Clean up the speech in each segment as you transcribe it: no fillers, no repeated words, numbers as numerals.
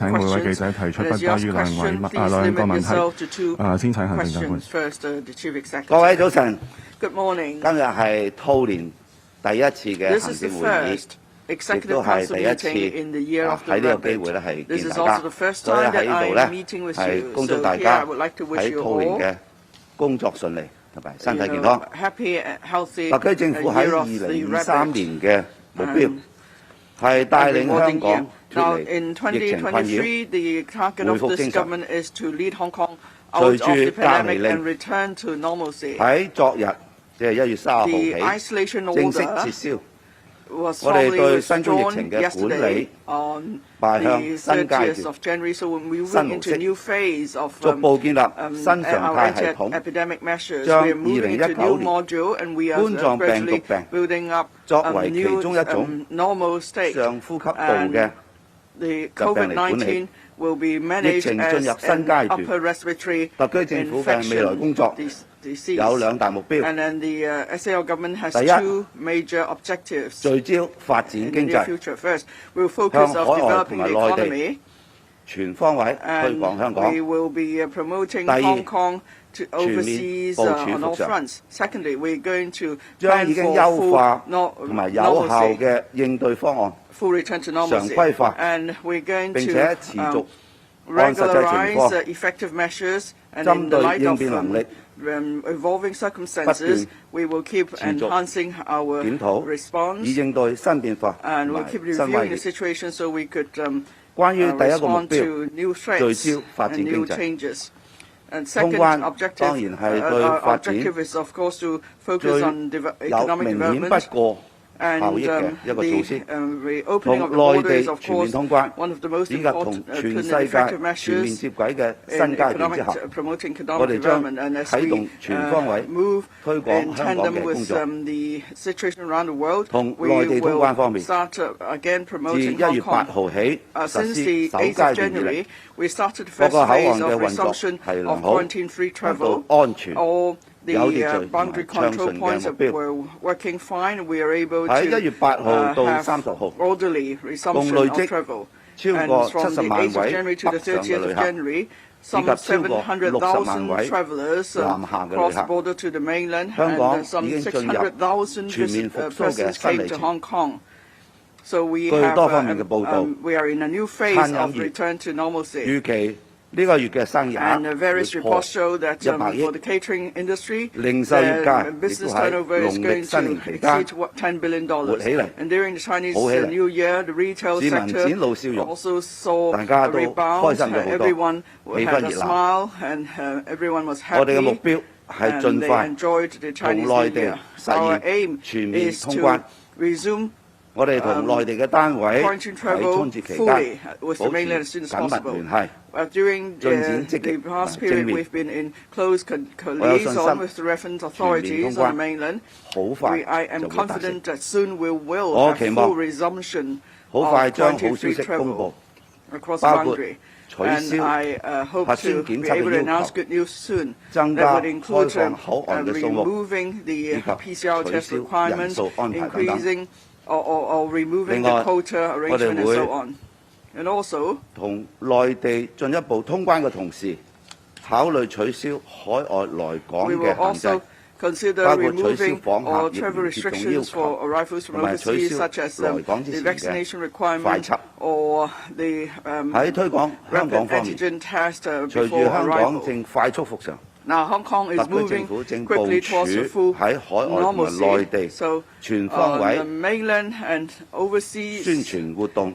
請每位記者提出不多於兩個問題。先請行政長官。各位早晨， Good morning. 今日係兔年第一次嘅行政會議，亦都係第一次喺呢個機會咧係見大家，所以喺呢度咧係恭祝大家喺兔年嘅工作順利同埋身體健康。特區政府喺2023年嘅目標係帶領香港脫離疫情困擾，恢復正常。隨住隔離令喺昨日即係1月30號起正式撤銷，我哋對新冠疫情嘅管理邁向新階段、新模式，逐步建立新常態系統，將2019冠狀病毒病作為其中一種上呼吸道嘅疾病嚟管理。疫情進入新階段，特區政府嘅未來工作有兩大目標。第一，聚焦發展經濟，向海外同埋內地全方位推廣香港。第二，全面部署復常，將已經優化同埋有效嘅應對方案常規化，並且持續按實際情況，針對應變能力不斷持續檢討，以應對新變化同埋新威脅。關於第一個目標，聚焦發展經濟。通關當然係對發展最有明顯不過效益嘅一個措施，同內地全面通關，以及同全世界全面接軌嘅新階段之下，我哋將啟動全方位推廣香港嘅工作。同內地通關方面，自1月8號起實施首階段以嚟，各個口岸嘅運作係良好，得到安全、有秩序同埋暢順嘅目標。喺1月8號到30號，共累積超過70萬位北上嘅旅客，以及超過60萬位南下嘅旅客。香港已經進入全面復甦嘅新里程。據多方面嘅報道，餐飲業預期呢個月嘅生意額會破100億，零售業界亦都喺農曆新年期間活起嚟、好起嚟，市民展露笑容，大家都開心咗好多，氣氛熱鬧。我哋嘅目標係盡快同內地實現全面通關。我哋同內地嘅單位喺春節期間保持緊密聯繫，進展積極正面。我有信心全面通關好快就會達成。我期望好快將好消息公佈，包括取消核酸檢測嘅要求，增加開放口岸嘅數目，以及取消人數安排等等。另外，我哋會同內地進一步通關嘅同時，考慮取消海外來港嘅限制，包括取消訪客疫苗接種要求，同埋取消來港之前嘅快測。喺推廣香港方面，隨住香港正快速復常，特區政府正部署喺海外同埋內地全方位宣傳活動，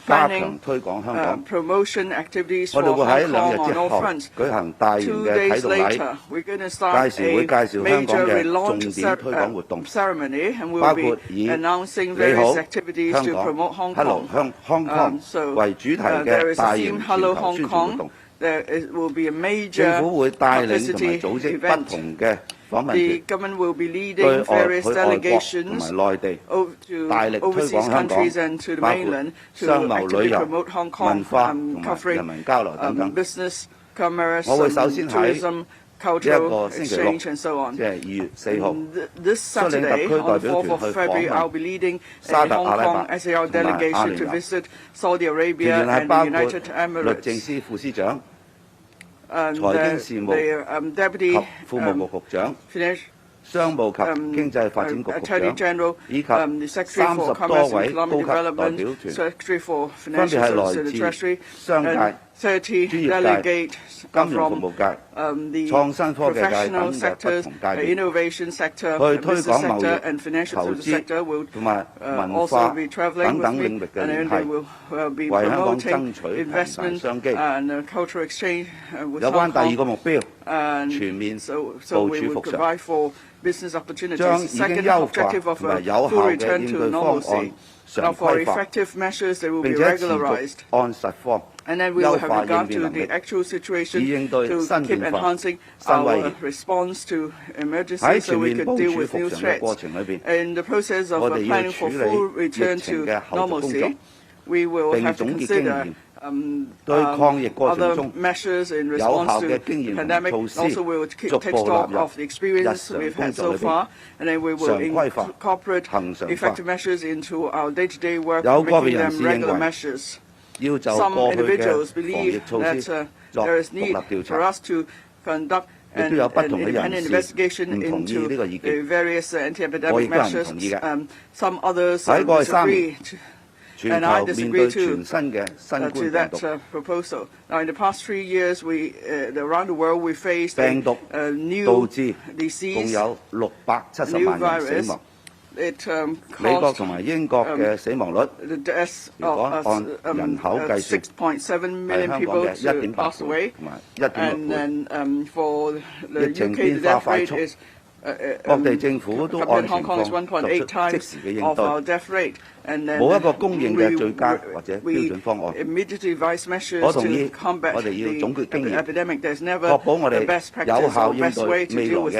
加強推廣香港。我哋會喺2日之後舉行大型嘅啟動禮，會介紹香港嘅重點推廣活動，包括以你好香港 Hello Hong Kong 為主題嘅大型全球宣傳活動。政府會帶領同埋組織不同嘅訪問團，對海外國同埋內地大力推廣香港，包括商貿、旅遊、文化同埋人民交流等等。我會首先喺 cultural exchange and so on. This Saturday, on the 4th of February, I'll be leading a Hong Kong SAR delegation to visit Saudi Arabia and the United Emirates. The Deputy Finance Attorney General, the Secretary for Commerce and Economic Development, Secretary for Financial Services and the Treasury, and 30 delegates from the professional sectors, the innovation sector, the business sector, and financial services sector will also be travelling with me, and they will be promoting investment and cultural exchange with Hong Kong. And so we will provide for business opportunities. The second objective of a full return to normalcy. Now, for effective measures, they will be regularized. And then we will have regard to the actual situation to keep enhancing our response to emergencies so we could deal with new threats. In the process of planning for full return to normalcy, we will have to consider other measures in response to the pandemic. Also, we will take stock of the experience we've had so far, and then we will incorporate effective measures into our day-to-day work, making them regular measures. Some individuals believe that there is need for us to conduct an independent investigation into the various anti-epidemic measures. Some others disagree. And I disagree to that proposal. Now, in the past 3 years, around the world, we faced a new disease, new virus. It caused the deaths of 6.7 million people to pass away. And then for the UK, the death rate is compared to Hong Kong is 1.8 times of our death rate. And then we immediately advise measures to combat the epidemic. There's never the best practice or best way to deal with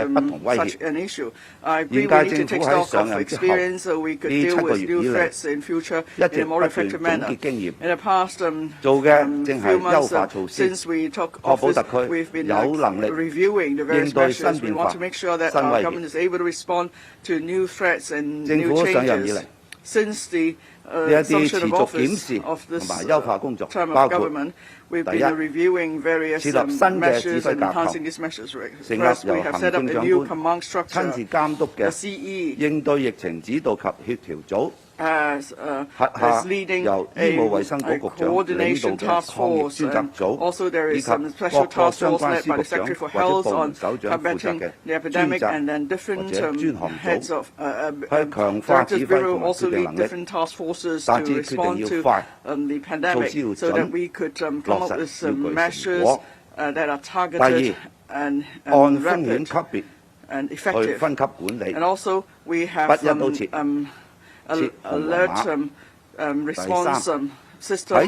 such an issue. I agree we need to take stock of experience so we could deal with new threats in future in a more effective manner. In the past few months since we took office, we've been reviewing the various measures. We want to make sure that our government is able to respond to new threats and new changes. Since the assumption of office of this term of government, we've been reviewing various measures and enhancing these measures. First, we have set up a new command structure, the CE, as leading a coordination task force. Also, there is some special task force led by the Secretary for Health on combating the epidemic, and then different heads of Directors Bureau also lead different task forces to respond to the pandemic, so that we could come up with measures that are targeted and rapid and effective. And also, we have alert response system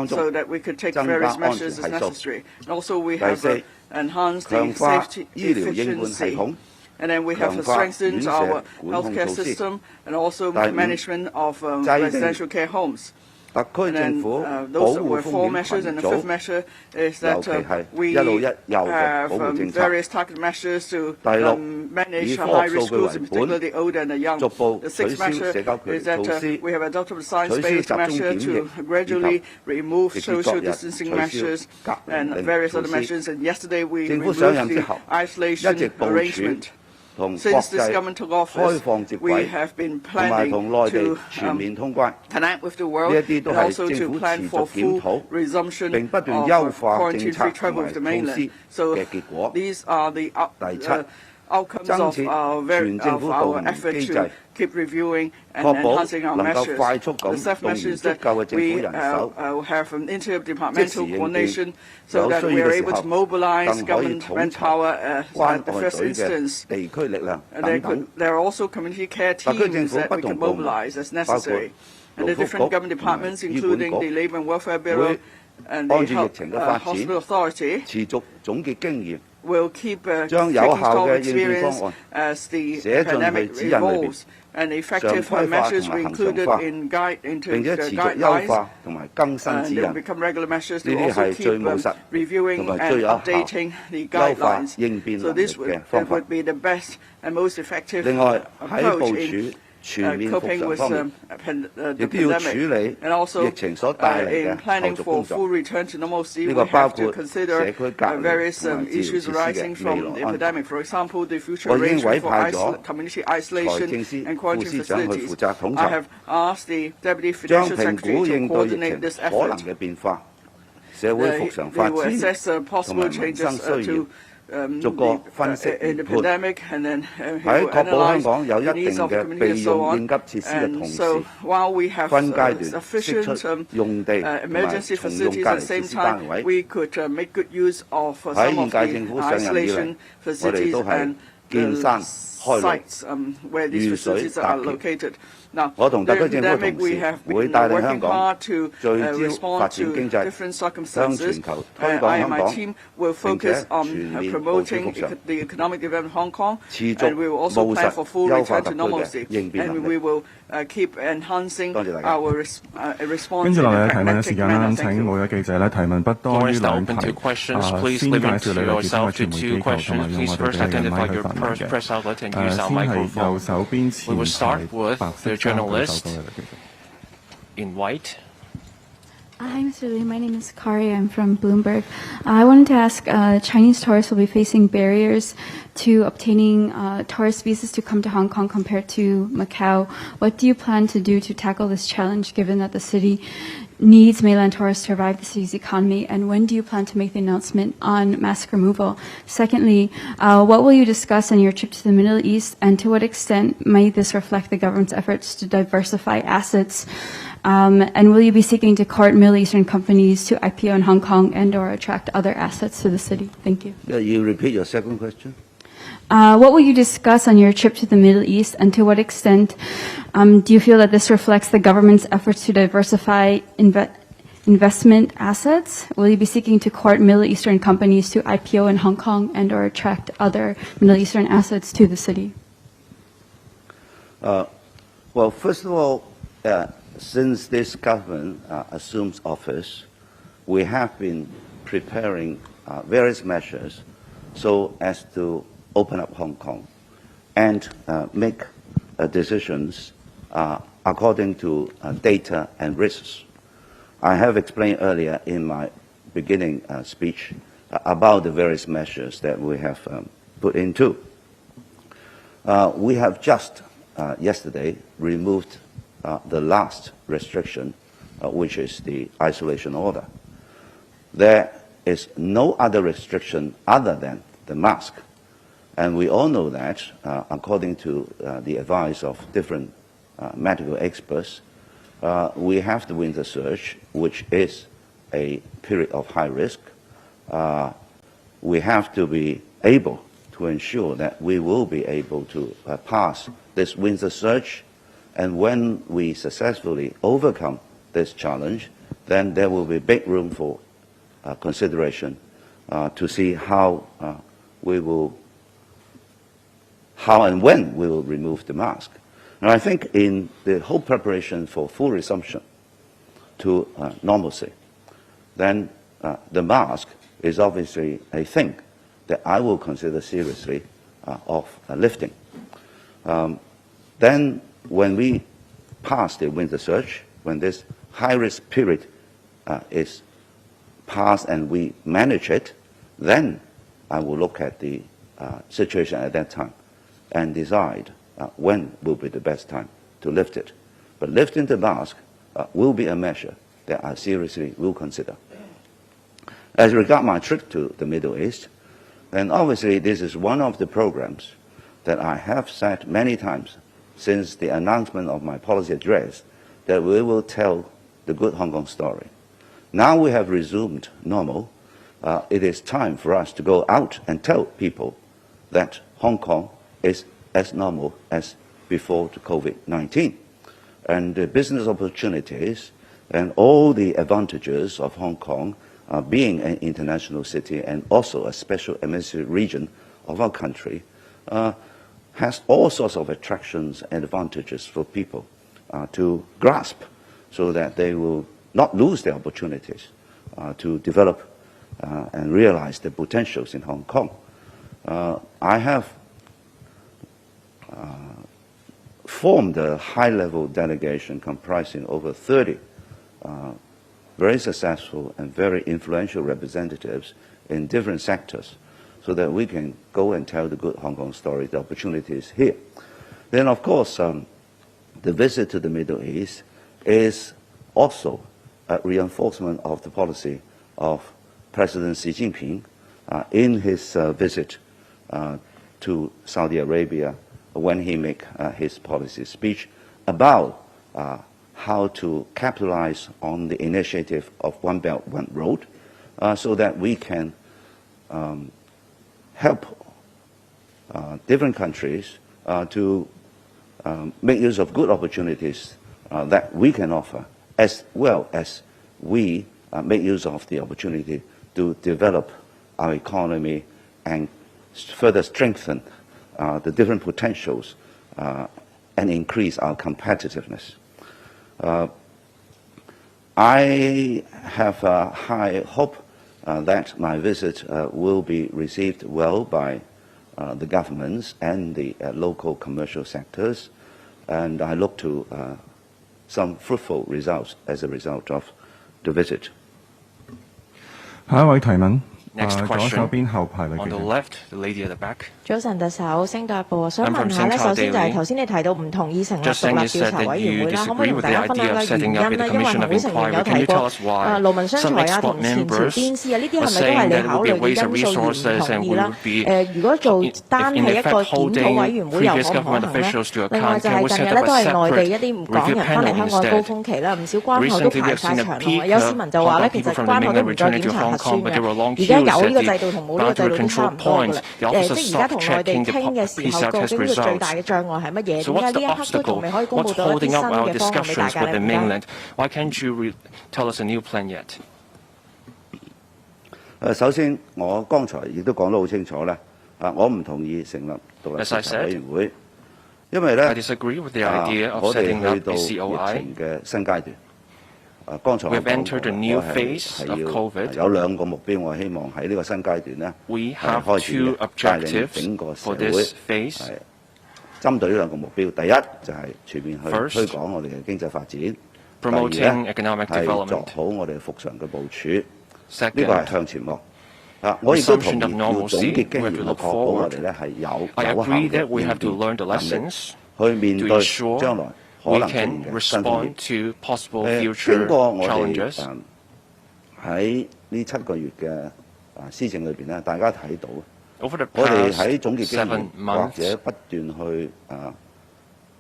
so that we could take various measures as necessary. And also we have enhanced the safety efficiency. And then we have strengthened our healthcare system and also management of residential care homes. And then those were 4 measures, and the 5th measure is that we have various targeted measures to manage high-risk groups, in particular the old and the young. The 6th measure is that we have adopted a science-based measure to gradually remove social distancing measures and various other measures. And yesterday we removed the isolation arrangement. Since this government took office, we have been planning to connect with the world and also to plan for full resumption of quarantine-free travel with the mainland. So these are the outcomes of our effort to keep reviewing and enhancing our measures. The 7th measure is that we have an interdepartmental coordination so that we are able to mobilize government manpower at the first instance. And there are also community care teams that we can mobilize as necessary. And the different government departments, including the Labour and Welfare Bureau and the Hospital Authority, will keep 將有 taking 效 stock 嘅 of 應變方 experience 案 as the 寫進去 pandemic 指引裏邊， evolves, and effective 常規化 measures 同 were 埋恆常 included 化， into 並且 the 持續優 guidelines. 化同埋更新 And 指 they 引。 will become regular measures 呢 to 啲 also 係最 keep 務實 reviewing 同埋 and 最有效 updating the 優化 guidelines. 應變 So 能力 this 嘅方法。 would be the best and most effective 另外喺 approach 部 in 署全面復 coping 常 with 方面， the 亦都要處 pandemic. 理 And also 疫情所帶嚟 in 嘅 planning 後續 for 工作。 full return to normalcy, 呢 we 個包 have to 括 consider 社區隔離 various 同埋治療 issues 設施 arising 嘅 from 未 the 來安排。 epidemic. For example, the future 我已經 arrangement 委 for 派咗 community 財 isolation 政司 and 副 quarantine 司長去 facilities. 負責統 I 籌， have asked the Deputy 將 Financial 評估 Secretary to 應對疫 coordinate 情 this 可能 effort. 嘅變化、社會復常 They 發 will 展 assess 同 possible 埋民 changes 生需要， to 逐個分析 in the 研判。 pandemic, and then he 喺 will 確保香 analyze 港有 the 一 needs 定 of the 嘅 community 備 and so 用 on. 應急設施嘅 And 同 so 時， while we have 分階段釋 sufficient 出用地同埋 emergency 重用 facilities 隔 at 離 the same 設施單 time, 位。 we could make good use of 喺 some 現 of 屆政府 the 上任以嚟， isolation 我哋 facilities 都係 and 見山開路， sites where these 遇水 facilities are 搭橋。 located. Now, 我同 the 特區政府 pandemic 同 we 事 have 會 been 帶領 working 香港 hard to 聚焦發 respond 展 to 經濟， different 向 circumstances. 全球推 I 廣 and 香 my 港， team will 並且 focus on 全面部署 promoting 復常， the economic development of Hong Kong, 持續 and we will also 務 plan 實 for full 優化 return 特 to 區嘅 normalcy, 應變 and 能 we 力。 will keep enhancing 多謝大家。 our response 跟住 in 落嚟 a 嘅提問嘅 pragmatic 時間啦， manner. 請 Thank 每 you. 位記者咧提問不多於 Floor is now 兩 open 題。 to questions. Please 先介 limit 紹你嘅其中嘅 yourself 傳 to 媒 two 機構，同 questions. 埋用 Please 我哋 first 嘅 identify 咪去 your 發問嘅。 press outlet and use 先 our 係右 microphone. 手邊前 We will 排 start with 白色 the 衫嘅 journalist 手嗰位記者。 in white. Hi, Mr. Lee. My name is Kari. I'm from Bloomberg. I wanted to ask, Chinese tourists will be facing barriers to obtaining tourist visas to come to Hong Kong compared to Macau. What do you plan to do to tackle this challenge, given that the city needs mainland tourists to revive the city's economy? And when do you plan to make the announcement on mask removal? Secondly, what will you discuss on your trip to the Middle East, and to what extent might this reflect the government's efforts to diversify assets? And will you be seeking to court Middle Eastern companies to IPO in Hong Kong and or attract other assets to the city? Thank you. You repeat your second question? What will you discuss on your trip to the Middle East, and to what extent do you feel that this reflects the government's efforts to diversify investment assets? Will you be seeking to court Middle Eastern companies to IPO in Hong Kong and or attract other Middle Eastern assets to the city? Well, first of all, since this government assumes office, we have been preparing various measures so as to open up Hong Kong and make decisions according to data and risks. I have explained earlier in my beginning speech about the various measures that we have put into. We have just yesterday removed the last restriction, which is the isolation order. There is no other restriction other than the mask. And we all know that, according to the advice of different medical experts, we have the winter surge, which is a period of high risk. We have to be able to ensure that we will be able to pass this winter surge. And when we successfully overcome this challenge, then there will be big room for consideration to see how and when we will remove the mask. And I think in the whole preparation for full resumption to normalcy, then the mask is obviously a thing that I will consider seriously of lifting. Then when we pass the winter surge, when this high-risk period is passed and we manage it, then I will look at the situation at that time and decide when will be the best time to lift it. But lifting the mask will be a measure that I seriously will consider. As regards my trip to the Middle East, then obviously this is one of the programs that I have said many times since the announcement of my policy address that we will tell the good Hong Kong story. Now we have resumed normal. It is time for us to go out and tell people that Hong Kong is as normal as before the COVID-19. And the business opportunities and all the advantages of Hong Kong being an international city and also a special administrative region of our country, has all sorts of attractions and advantages for people to grasp, so that they will not lose their opportunities to develop and realize their potentials in Hong Kong. I have formed a high-level delegation comprising over 30 very successful and very influential representatives in different sectors, so that we can go and tell the good Hong Kong story. The opportunity is here. Then, of course, the visit to the Middle East is also a reinforcement of the policy of President Xi Jinping in his visit to Saudi Arabia, when he made his policy speech about how to capitalize on the initiative of One Belt, One Road, so that we can help different countries to make use of good opportunities that we can offer, as well as we make use of the opportunity to develop our economy and further strengthen the different potentials and increase our competitiveness. I have a high hope that my visit will be received well by the governments and the local commercial sectors, and I look to some fruitful results as a result of the visit. 下一位提問。 Next 左 question 手邊後排女 on 記 the 者。 left, the lady at the back. 早晨，特首，星島日報，想 I'm from 問下咧， Singapore 首先就係 Daily. 頭先你提到唔同意成立 Just 獨 saying 立 you 調 said 查 that 委員 you 會啦，可唔可以 disagree 同 with 大 the 家分享 idea of 下原 setting 因 up 咧？ the 因為 Commission 行 of 會成員 Inquiry. 有 Can 提 you 過 tell us why 勞民傷 some 財啊 expert 同前朝 members 邊師啊，呢啲係 are 咪都係 saying 你 that it 考 would be 慮 a 嘅 waste 因 of 素而唔 resources 同 and 意 we 啦 would be 如果做單 in 係一個 effect 檢討委 holding 員會又 previous 可唔可 government 行咧？ officials to 另外 account? 就 Can 係 we 近 set 日 up 咧 a 都係內地 separate 一啲唔港 review 人翻嚟 panel 香港嘅高 instead? 峰期啦，唔少關口都 Recently, we 排 have 晒 seen a 長龍 peak 有市民就話咧， of 其 people 實 from the 關口都 mainland 唔再 returning 檢 to 查核 Hong 酸 Kong, but 嘅。 there were long 而家 queues 有 at 呢個 the 制度同冇呢個制 boundary 度都差 control 唔多㗎 points. 啦。 The 即 officer 係而家 stopped 同內地 checking the 傾嘅時候， PCR 究 test 竟呢個最大 results. 嘅障礙係乜嘢？ So 點解 what's 呢 the 一刻都仲 obstacle? 未可以公佈 What's 到一啲 holding 新 up our 嘅方案俾大 discussions 家 with the 咧？唔該。 mainland? Why can't you tell us a new plan yet? 首先，我剛才亦都講得好清楚咧，我唔同意成立獨立調查委員會，因為咧， I disagree with the idea of 我哋 setting 去 up 到 a 疫 COI. 情嘅新階段。剛才我 We have 講 entered a 過 new 我係 phase of 要 COVID. 有兩個目標，我希望喺呢個新階段咧， We 係 have 開始 two 嘅帶領 objectives 整個社 for 會 this phase. 係針對呢兩個目標。第一就係全面去 First, 推廣我哋嘅經濟發展。第 promoting 二 economic 係作 development. 好我哋復常嘅部署。呢 Second, 個係向前望。我亦都同意 resumption of 要 normalcy. 總結經 We have 驗， to 去 look 確保我 forward. 哋咧係有 I 有效 agree 嘅 that we 應 have to 變 learn the 能力， lessons 去面 to 對 ensure 將來可 we 能出現 can 嘅新風險。 respond to possible 經 future 過我哋 challenges. 喺呢7個月嘅施政裏邊咧，大家睇到 Over the 我哋 past 喺總結經 7驗或 months, 者不斷去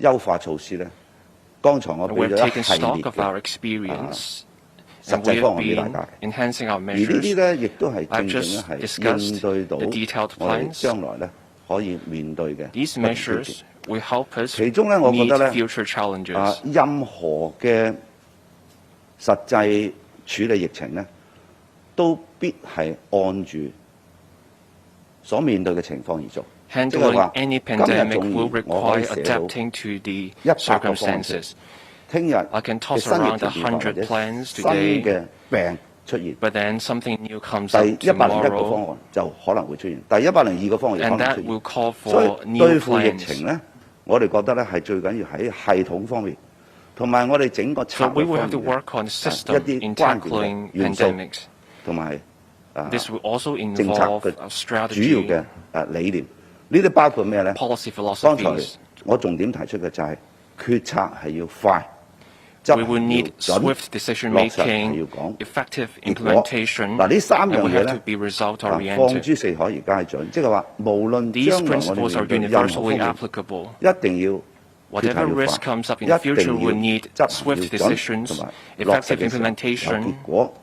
優化措施咧。剛才我俾 we have 咗一 taken 系列 stock of our 嘅 experience, 實 and we 際方 have 案俾大 been 家。 enhancing our 而呢啲 measures. 咧，亦都係 I've 正正咧 just 係 discussed 應對到 the detailed 我哋 plans. 將來咧可以面對嘅 These 不同挑戰 measures will help us 其中咧，我覺 meet 得咧 future challenges. 任何嘅實際處理疫情咧，都必係按住所面對嘅情況而做。即係 Handling 話 any 今日 pandemic 縱 will 然我可以 require 寫到 adapting to the 100個方案， circumstances. 聽日 I can 嘅 toss 新疫 around 情變化或 100者 plans 新 today, 嘅病出現， but then something new comes up 第101個 tomorrow, 方案就可能會出現，第102個方案亦可 and 能 that 出現。 will call 所 for 以 new 對付疫 plans. 情咧，我哋覺得咧係最緊要喺系統方面，同埋我哋整個策 So we 略 will 方 have to 面 work on 一 system 啲 in 關鍵 tackling 嘅元素， pandemics. 同埋 This will also 政策 involve 嘅 a 主要 strategy, 嘅理念。呢啲包括咩咧？ policy 剛才 philosophies. 我重點提出嘅就係決策係要快，執 We will 行 need 要準， swift decision 落實係 making, 要講 effective 結果。 implementation, 嗱，呢三 and 樣 we 嘢 have 咧 to be result 放 oriented. 諸四海而皆準，即係話無論 These 將來我哋 principles are 面對任何風 universally 險， applicable. 一定要決 Whatever 策要 risk 快， comes up in the 一 future 定 will 要 need 執行要 swift 準， decisions, 同埋落實 effective 嘅時候有 implementation 結果。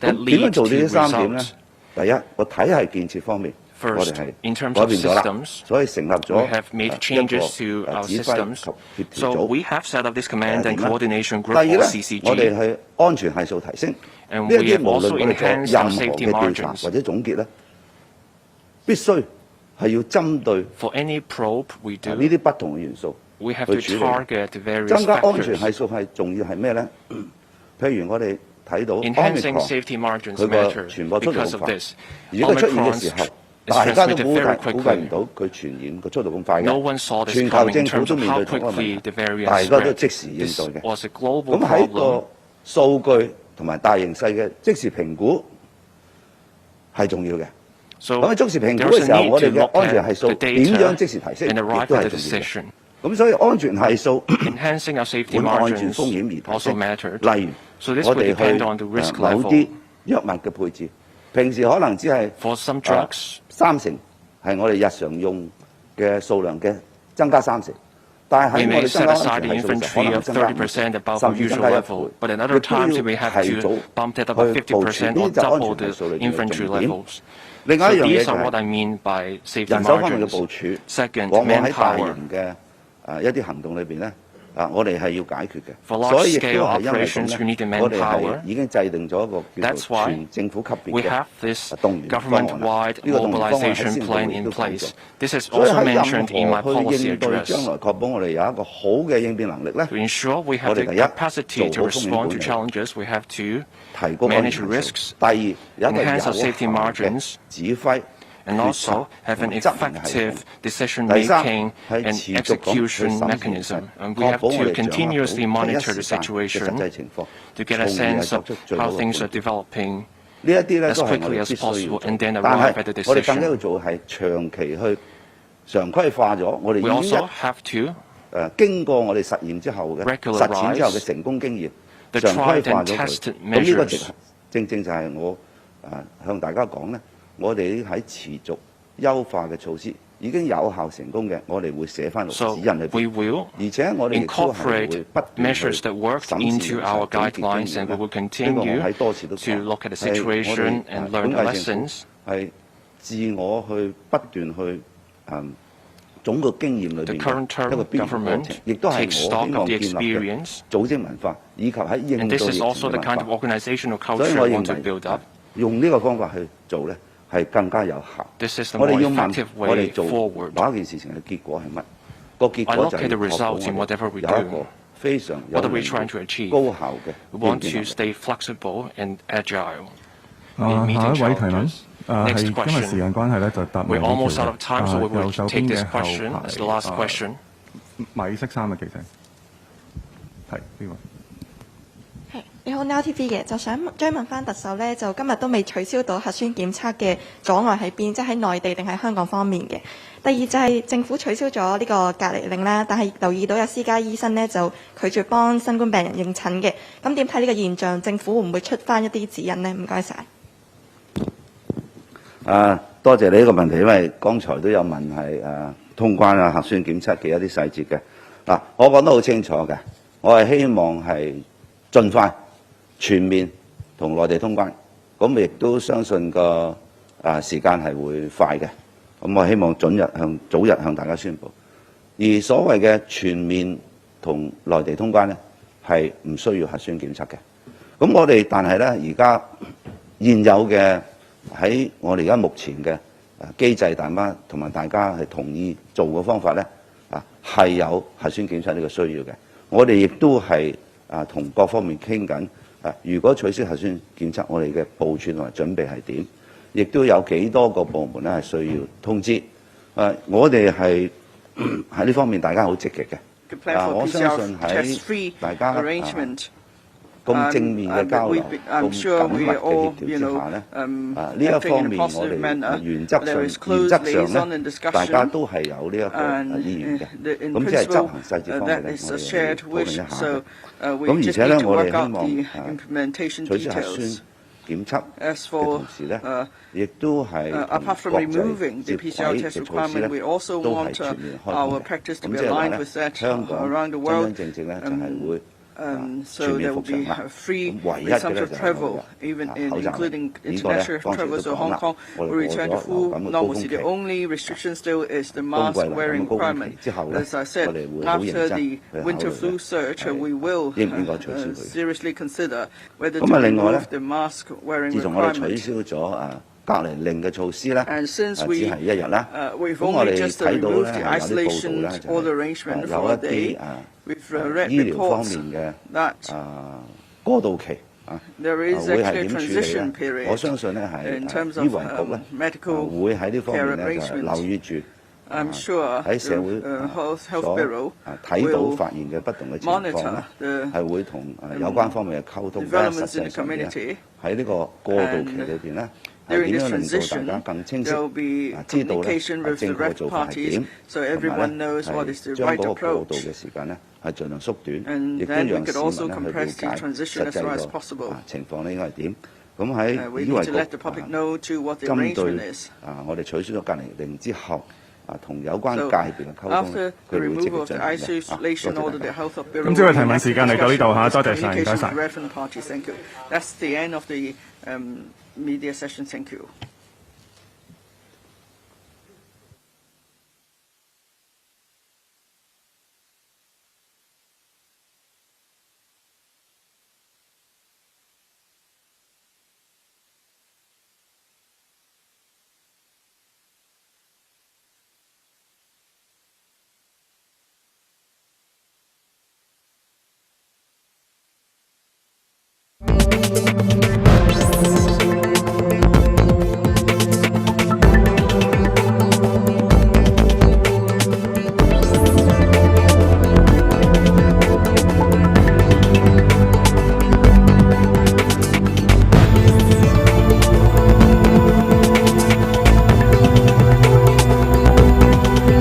that 咁點樣 lead 做 to 呢三點咧 results.？第一，個體系建設方面，我哋係 in terms 改 of 變咗啦， systems, 所以成立 we 咗 have made 一個 changes to our 指揮 systems. 及協調 So 組。 we have set up this command and 點啊 coordination 第 group 二 or 咧，我哋 CCG, 係安全係數提升。 and 呢一 we 啲 have 無論 also 我哋做 enhanced 任 our 何 safety 嘅調查 margins. 或者總結咧，必須係要針對 For any probe we 呢 do, 啲不同嘅元素 we have 去 to 處理。 target the various 增加安全 factors. 係數係重要係咩咧？譬如我哋睇到 Enhancing Omicron safety margins 佢個 matter 傳播速度 because 咁 of 快， this. 而家佢出現嘅時 Omicron 候， is 大家都 transmitted 估 very 計唔 quickly. 到佢傳染個速度咁快 No 嘅。 one saw this 全球 coming 政 in 府 terms 都 of 面 how 對同一個問 quickly 題 the，variants 大家都 spread. 即時應 This 對嘅。 was a global 咁喺 problem. 個數據同埋大形勢嘅即時評估係重要嘅。 So 咁喺即時評估 there's 嘅 a 時候， need 我 to 哋嘅 look 安全 at 係數 the 點樣 data 即時提升， and 亦 arrive 都 at 係 a 重要嘅。 decision. 咁所以安全係數 Enhancing our safety 本安全 margins 風險而提 also 升。 mattered. 例如 So this 我 would 哋 depend 去 on the risk 某 level. 啲藥物嘅配置，平時可能只係 For some drugs, 30%係我哋日常用嘅數量嘅增加30%，但係 we 喺我 may 哋增 set 加 aside 安 the 全係數嘅時候，可 inventory 能 of 增加 30% above 甚 our 至增 usual 加1 level, 倍。 but in 亦 other 都要 times we may have 提早 to bump it up 去 by 部署 50% 呢 or 就安 double 全係 the 數裏邊嘅 inventory 重點。 levels. 另外 So 一樣嘢 these 就 are what I 係 mean by safety 人手方面嘅 margins. 部署， Second, 往往喺大 manpower. 型嘅一啲行動裏邊咧，我哋係要解決嘅。 For large 所以亦都 scale 係因為 operations, 咁 we need the 咧，我哋 manpower. 係已經制定咗一個叫 That's 做 why 全政府級別 we 嘅 have this 動員方案啦。 government-wide 呢個動員方案喺 mobilization 先導 plan 會 in 都講 place. 咗。 This is 所以 also 喺 mentioned in 任 my 何去 policy 應對 address. 將來確保我哋有一個好嘅應變能力咧， To ensure we 我 have 哋 the 第一 capacity to 做好風險 respond 管 to 理， challenges, we have to 提高安 manage 全係 risks, 數。第二有一個有 enhance 效 our safety 嘅 margins, 指揮 and 決 also 策 have 同 an 埋執行系 effective 統。第三 decision-making 係 and 持續咁去 execution 審視 mechanism. And we 確 have 保我 to 哋掌握到 continuously 第一 monitor 時 the 間嘅實 situation 際情況， to get 從 a 而係 sense 作 of 出最好 how 嘅 things are 判斷。 developing 呢一啲咧 as 都係我 quickly 哋 as 必須要 possible, 做 and then 但 arrive 係 at a 我哋更加要 decision. 做係長期去常規化咗，我哋 We 已經 also have to 經過我哋實驗之後嘅 regularize 實踐之後嘅成功經驗， the 常規 tried 化 and 咗佢。 tested 咁呢個 measures. 正正就係我向大家講咧，我哋喺持續優化嘅措施已經有效成功嘅，我哋會寫翻落 So 指引裏 we 邊。 will 而且我哋亦都係會 incorporate 不斷去 measures that worked 審視 into 人 our 才總結經 guidelines, 驗 and we 呢 will 個我 continue 喺多次都 to 講 look at the 係我 situation 哋 and 本 learn the 屆政 lessons. 府係自我去不斷去總個經驗裏 The 邊 current 嘅一個 term 必然過程， government 亦都係 takes 我 stock 希 of 望 the 建立嘅 experience, 組織文化，以及喺應 and 對 this 疫 is 情 also 嘅 the 文 kind of 化。 organizational 所以 culture 我 we 認 want to 為 build up. 用呢個方法去做咧，係更加有效。 This is the 我 more 哋要問 effective 我哋 way 做 forward. 某一件事情嘅結果係乜？個結 I 果 look 就 at 係 the 確保 results in 我 whatever 哋 we 有一 do. 個非常有 What are we 靈 trying to 活 achieve? 高效嘅 We 應 want 變 to 能力。 stay flexible and agile 下 in 一 meeting 位提問 challenges. 係 Next 因為時間 question. 關係咧，就答 We're 兩條 almost out of time, so we 右 will 手 take 邊 this 嘅後 question 排 as the last question. 米色衫嘅記者係邊位？係你好 Now TV 嘅，就想追問翻特首咧，就今日都未取消到核酸檢測嘅阻礙喺邊，即係喺內地定係香港方面嘅。第二就係政府取消咗呢個隔離令啦，但係留意到有私家醫生咧就拒絕幫新冠病人應診嘅。咁點睇呢個現象？政府會唔會出翻一啲指引呢？唔該晒。多謝你呢個問題，因為剛才都有問係通關核酸檢測嘅一啲細節嘅。我講得好清楚嘅，我係希望係盡快全面同內地通關，咁亦都相信個時間係會快嘅。咁我希望早日向大家宣布。而所謂嘅全面同內地通關呢，係唔需要核酸檢測嘅。咁我哋但係呢，而家現有嘅喺我哋而家目前嘅機制，同埋大家係同意做嘅方法呢，係有核酸檢測呢個需要嘅。我哋亦都係同各方面傾緊，如果取消核酸檢測，我哋嘅部署同埋準備係點？亦都有幾多個部門咧係需要通知。我哋係喺呢方面大家好積極嘅。我相信喺大家咁正面嘅交流、咁緊密嘅協調之下咧，呢一方面我哋原則上咧，大家都係有呢一個意願嘅。咁即係執行細節方面咧，我哋要討論一下嘅。咁而且咧，我哋希望取消核酸檢測嘅同時咧，亦都係同國際接軌嘅措施咧，都係全面開放嘅。咁即係話咧，香港真真正正咧就係會全面復常啦。唯一嘅咧就係口罩，呢個咧當時都講啦，我哋過咗流感嘅高峰期，冬季流感高峰期之後咧，我哋會好認真去考慮應唔應該取消佢。咁啊，另外咧，自從我哋取消咗隔離令嘅措施咧，只係1日啦。咁我哋睇到咧係有啲報道咧，就係有一啲醫療方面嘅過渡期會係點處理咧？我相信咧係醫衞局咧會喺呢方面咧就留意住。喺社會所睇到發現嘅不同嘅情況咧，係會同有關方面嘅溝通，實際上嘅喺呢個過渡期裏邊咧，係點樣令到大家更清晰知道咧政府嘅做法係點，同埋咧係將嗰個過渡嘅時間咧係盡量縮短，亦都讓市民咧去了解實際個情況咧應該係點。咁喺醫衞局針對我哋取消咗隔離令之後。同有關界別嘅溝通，佢會積極進行嘅。今朝嘅提問時間嚟到呢度嚇，多謝晒，唔該晒。